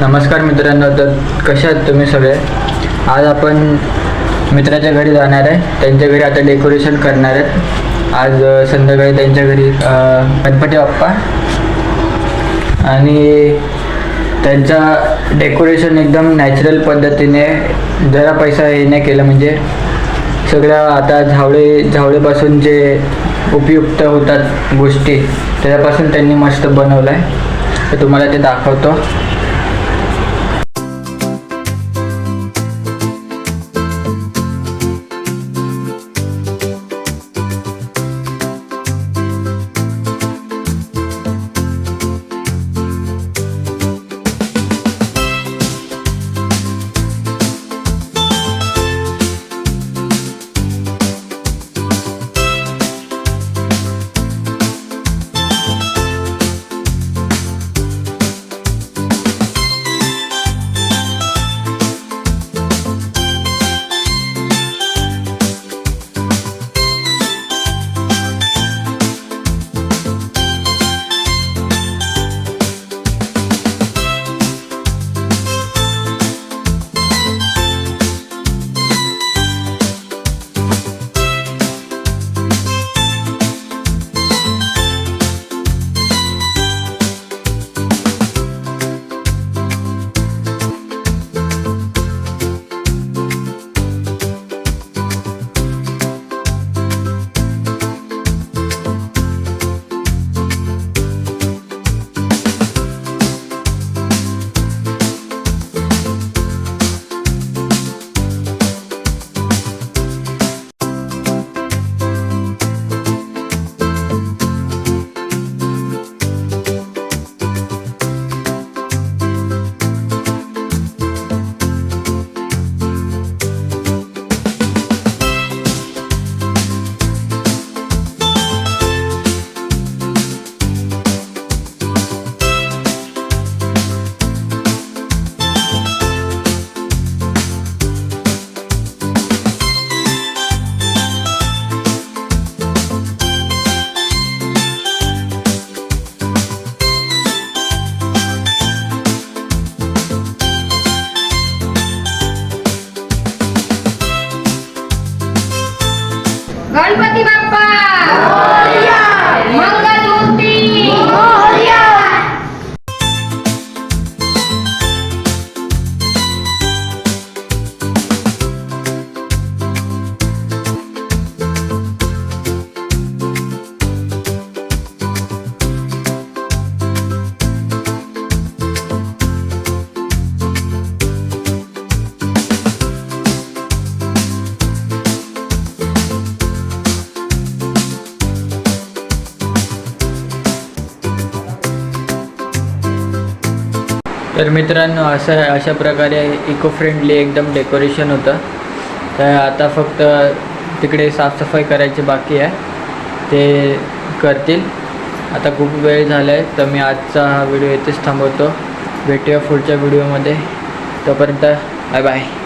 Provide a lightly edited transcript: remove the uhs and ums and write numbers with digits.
नमस्कार मित्रांनो, तर कशा आहात तुम्ही सगळे. आज आपण मित्राच्या घरी जाणार आहे. त्यांच्या घरी आता डेकोरेशन करणार आहेत. आज संध्याकाळी त्यांच्या घरी गणपती बाप्पा आणि त्यांचा डेकोरेशन एकदम नॅचरल पद्धतीने, जरा पैसा हे नाही केलं, म्हणजे सगळ्या आता झावळेपासून जे उपयुक्त होतात गोष्टी त्याच्यापासून त्यांनी मस्त बनवलं आहे. तर तुम्हाला ते दाखवतो. गणपती बाप्पा मंगलमूर्ती मोरया. तर मित्रांनो, अशा प्रकारे इको फ्रेंडली एकदम डेकोरेशन होतं. तर आता फक्त तिकडे साफसफाई करायची बाकी आहे, ते करतील. आता खूप वेळ झाला आहे, तर मी आजचा हा व्हिडिओ इथेच थांबवतो. भेटूया पुढच्या व्हिडिओमध्ये. तोपर्यंत बाय बाय.